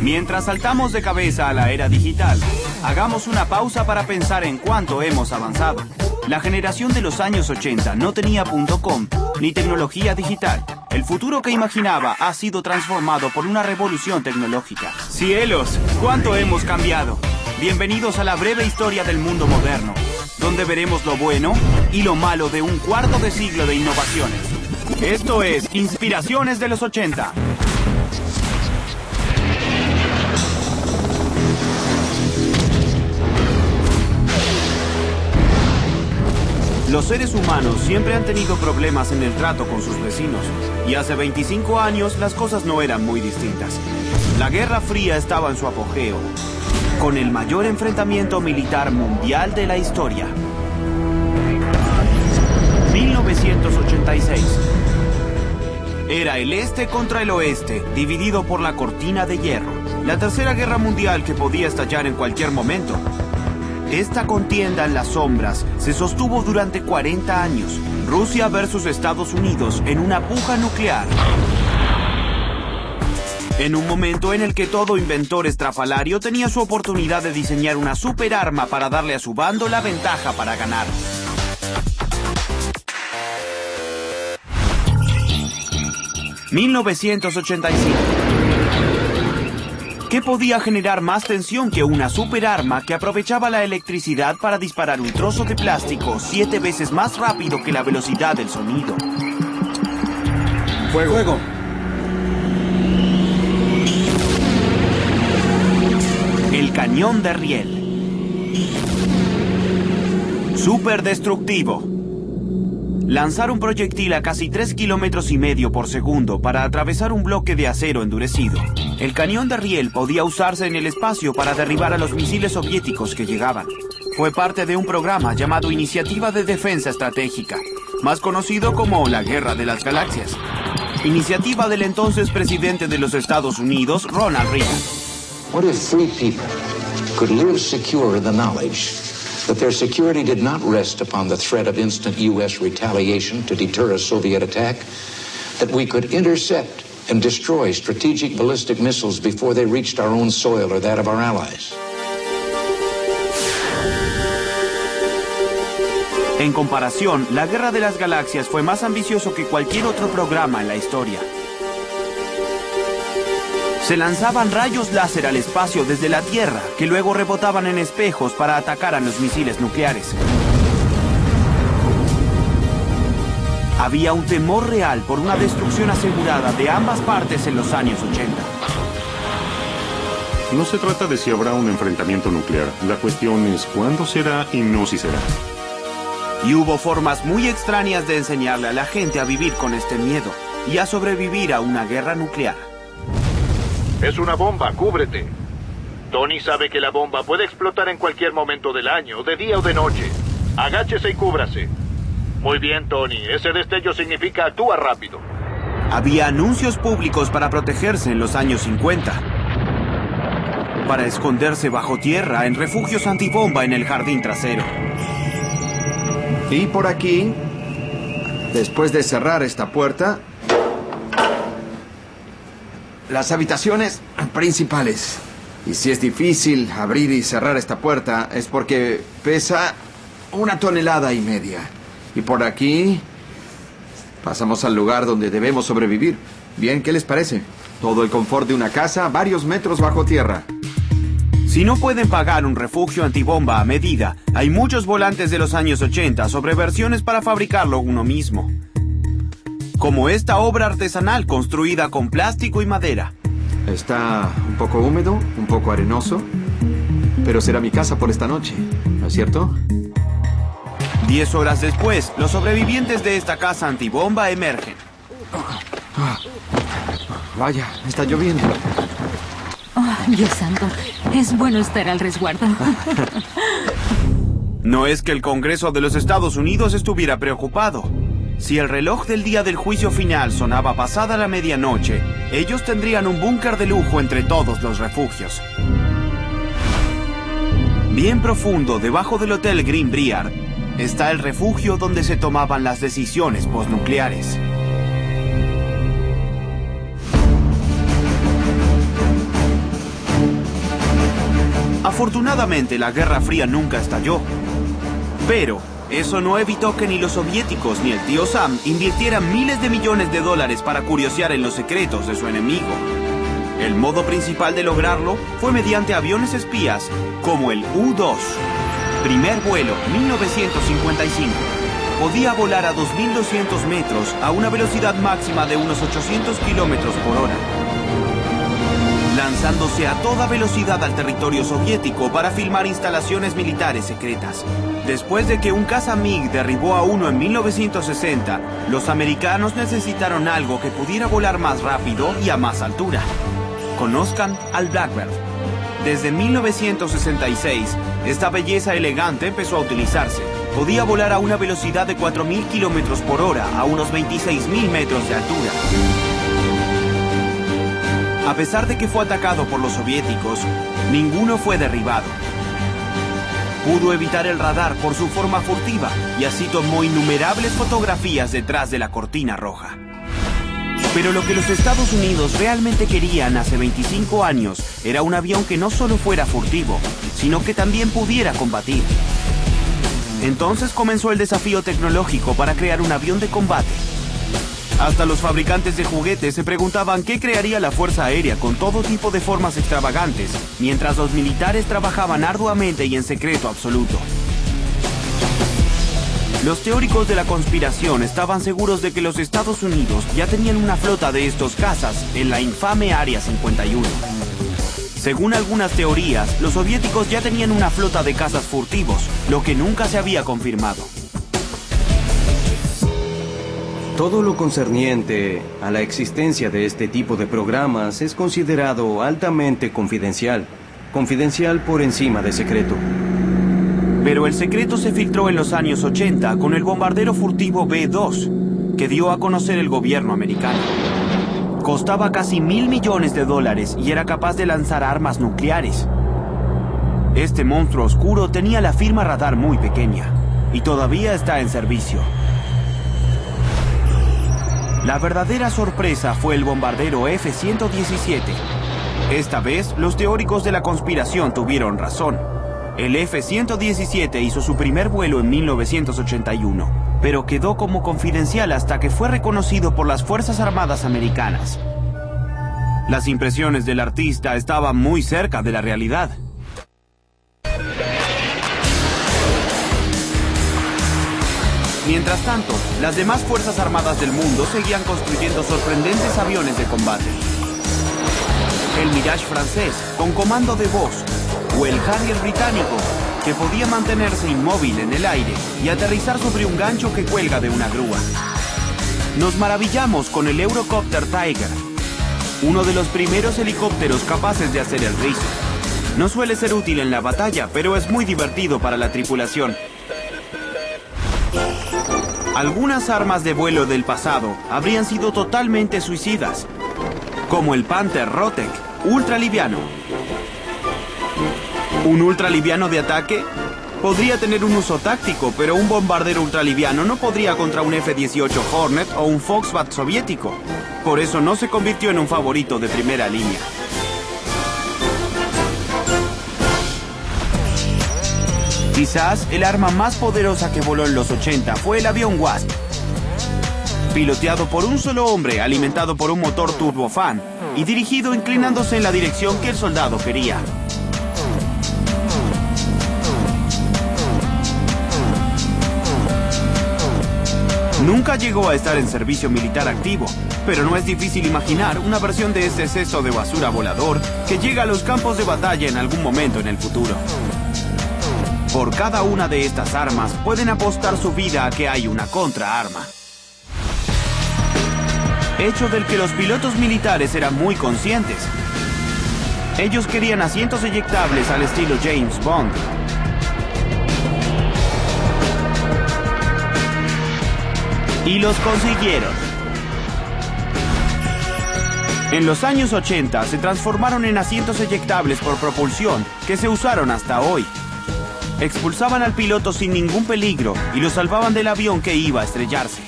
Mientras saltamos de cabeza a la era digital, hagamos una pausa para pensar en cuánto hemos avanzado. La generación de los años 80 no tenía .com ni tecnología digital. El futuro que imaginaba ha sido transformado por una revolución tecnológica. ¡Cielos! ¿Cuánto hemos cambiado? Bienvenidos a la breve historia del mundo moderno, donde veremos lo bueno y lo malo de un cuarto de siglo de innovaciones. Esto es Inspiraciones de los 80. Los seres humanos siempre han tenido problemas en el trato con sus vecinos, y hace 25 años las cosas no eran muy distintas. La Guerra Fría estaba en su apogeo, con el mayor enfrentamiento militar mundial de la historia. 1986. Era el este contra el oeste, dividido por la cortina de hierro. La tercera guerra mundial que podía estallar en cualquier momento. Esta contienda en las sombras se sostuvo durante 40 años. Rusia versus Estados Unidos en una puja nuclear. En un momento en el que todo inventor estrafalario tenía su oportunidad de diseñar una superarma para darle a su bando la ventaja para ganar. ...1985... ¿Qué podía generar más tensión que una superarma que aprovechaba la electricidad para disparar un trozo de plástico 7 veces más rápido que la velocidad del sonido? ¡Fuego! ¡Fuego! El cañón de riel. Superdestructivo. Lanzar un proyectil a casi 3,5 kilómetros por segundo para atravesar un bloque de acero endurecido. El cañón de riel podía usarse en el espacio para derribar a los misiles soviéticos que llegaban. Fue parte de un programa llamado Iniciativa de Defensa Estratégica, más conocido como la Guerra de las Galaxias. Iniciativa del entonces presidente de los Estados Unidos, Ronald Reagan. What if free people could live secure in the knowledge that their security did not rest upon the threat of instant U.S. retaliation to deter a Soviet attack, that we could intercept and destroy strategic ballistic missiles before they reached our own soil or that of our allies? En comparación, la Guerra de las Galaxias fue más ambicioso que cualquier otro programa en la historia. Se lanzaban rayos láser al espacio desde la Tierra, que luego rebotaban en espejos para atacar a los misiles nucleares. Había un temor real por una destrucción asegurada de ambas partes en los años 80. No se trata de si habrá un enfrentamiento nuclear. La cuestión es cuándo será y no si será. Y hubo formas muy extrañas de enseñarle a la gente a vivir con este miedo y a sobrevivir a una guerra nuclear. Es una bomba, cúbrete. Tony sabe que la bomba puede explotar en cualquier momento del año, de día o de noche. Agáchese y cúbrase. Muy bien, Tony. Ese destello significa actúa rápido. Había anuncios públicos para protegerse en los años 50. Para esconderse bajo tierra en refugios antibomba en el jardín trasero. Y por aquí, después de cerrar esta puerta, las habitaciones principales. Y si es difícil abrir y cerrar esta puerta, es porque pesa 1,5 toneladas. Y por aquí pasamos al lugar donde debemos sobrevivir. Bien, ¿qué les parece? Todo el confort de una casa, varios metros bajo tierra. Si no pueden pagar un refugio antibomba a medida, hay muchos volantes de los años 80 sobre versiones para fabricarlo uno mismo. Como esta obra artesanal construida con plástico y madera. Está un poco húmedo, un poco arenoso, pero será mi casa por esta noche, ¿no es cierto? 10 horas después, los sobrevivientes de esta casa antibomba emergen. Vaya, está lloviendo. Oh, Dios santo, es bueno estar al resguardo. No es que el Congreso de los Estados Unidos estuviera preocupado. Si el reloj del día del juicio final sonaba pasada la medianoche, ellos tendrían un búnker de lujo entre todos los refugios. Bien profundo, debajo del Hotel Green Briar, está el refugio donde se tomaban las decisiones posnucleares. Afortunadamente, la Guerra Fría nunca estalló. Pero eso no evitó que ni los soviéticos ni el tío Sam invirtieran miles de millones de dólares para curiosear en los secretos de su enemigo. El modo principal de lograrlo fue mediante aviones espías como el U-2. Primer vuelo, 1955. Podía volar a 2.200 metros a una velocidad máxima de unos 800 kilómetros por hora, lanzándose a toda velocidad al territorio soviético para filmar instalaciones militares secretas. Después de que un caza MiG derribó a uno en 1960, los americanos necesitaron algo que pudiera volar más rápido y a más altura. Conozcan al Blackbird. Desde 1966, esta belleza elegante empezó a utilizarse. Podía volar a una velocidad de 4.000 kilómetros por hora a unos 26.000 metros de altura. A pesar de que fue atacado por los soviéticos, ninguno fue derribado. Pudo evitar el radar por su forma furtiva y así tomó innumerables fotografías detrás de la cortina roja. Pero lo que los Estados Unidos realmente querían hace 25 años era un avión que no solo fuera furtivo, sino que también pudiera combatir. Entonces comenzó el desafío tecnológico para crear un avión de combate. Hasta los fabricantes de juguetes se preguntaban qué crearía la Fuerza Aérea con todo tipo de formas extravagantes, mientras los militares trabajaban arduamente y en secreto absoluto. Los teóricos de la conspiración estaban seguros de que los Estados Unidos ya tenían una flota de estos cazas en la infame Área 51. Según algunas teorías, los soviéticos ya tenían una flota de cazas furtivos, lo que nunca se había confirmado. Todo lo concerniente a la existencia de este tipo de programas es considerado altamente confidencial. Confidencial por encima de secreto. Pero el secreto se filtró en los años 80 con el bombardero furtivo B-2, que dio a conocer el gobierno americano. Costaba casi $1.000 millones y era capaz de lanzar armas nucleares. Este monstruo oscuro tenía la firma radar muy pequeña y todavía está en servicio. La verdadera sorpresa fue el bombardero F-117. Esta vez, los teóricos de la conspiración tuvieron razón. El F-117 hizo su primer vuelo en 1981. Pero quedó como confidencial hasta que fue reconocido por las Fuerzas Armadas americanas. Las impresiones del artista estaban muy cerca de la realidad. Mientras tanto, las demás Fuerzas Armadas del mundo seguían construyendo sorprendentes aviones de combate. El Mirage francés, con comando de voz, o el Harrier británico, que podía mantenerse inmóvil en el aire y aterrizar sobre un gancho que cuelga de una grúa. Nos maravillamos con el Eurocopter Tiger, uno de los primeros helicópteros capaces de hacer el rizo. No suele ser útil en la batalla, pero es muy divertido para la tripulación. Algunas armas de vuelo del pasado habrían sido totalmente suicidas, como el Panther Rotec, ultraliviano. ¿Un ultraliviano de ataque? Podría tener un uso táctico, pero un bombardero ultraliviano no podría contra un F-18 Hornet o un Foxbat soviético. Por eso no se convirtió en un favorito de primera línea. Quizás el arma más poderosa que voló en los 80 fue el avión Wasp. Piloteado por un solo hombre, alimentado por un motor turbofan y dirigido inclinándose en la dirección que el soldado quería. Nunca llegó a estar en servicio militar activo, pero no es difícil imaginar una versión de este cesto de basura volador que llega a los campos de batalla en algún momento en el futuro. Por cada una de estas armas pueden apostar su vida a que hay una contraarma. Hecho del que los pilotos militares eran muy conscientes. Ellos querían asientos eyectables al estilo James Bond. Y los consiguieron. En los años 80 se transformaron en asientos eyectables por propulsión que se usaron hasta hoy. Expulsaban al piloto sin ningún peligro y lo salvaban del avión que iba a estrellarse.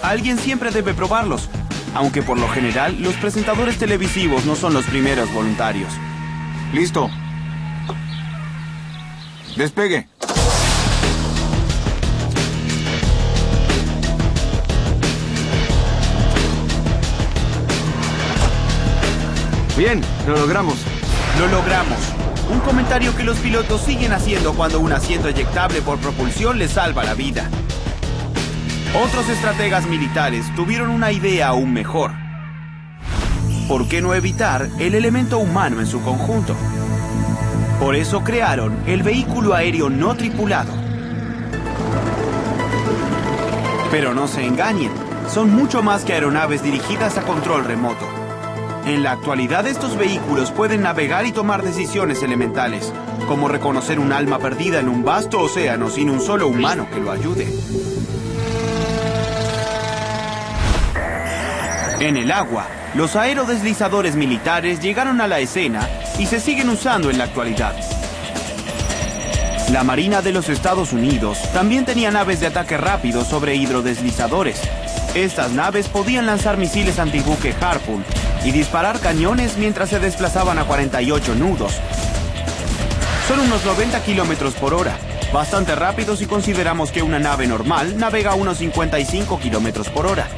Alguien siempre debe probarlos, aunque por lo general los presentadores televisivos no son los primeros voluntarios. Listo. Despegue. Bien, lo logramos. Lo logramos. Un comentario que los pilotos siguen haciendo cuando un asiento eyectable por propulsión les salva la vida. Otros estrategas militares tuvieron una idea aún mejor. ¿Por qué no evitar el elemento humano en su conjunto? Por eso crearon el vehículo aéreo no tripulado. Pero no se engañen, son mucho más que aeronaves dirigidas a control remoto. En la actualidad estos vehículos pueden navegar y tomar decisiones elementales, como reconocer un alma perdida en un vasto océano sin un solo humano que lo ayude. En el agua, los aerodeslizadores militares llegaron a la escena y se siguen usando en la actualidad. La Marina de los Estados Unidos también tenía naves de ataque rápido sobre hidrodeslizadores. Estas naves podían lanzar misiles antibuque Harpoon y disparar cañones mientras se desplazaban a 48 nudos. Son unos 90 kilómetros por hora, bastante rápido si consideramos que una nave normal navega a unos 55 kilómetros por hora.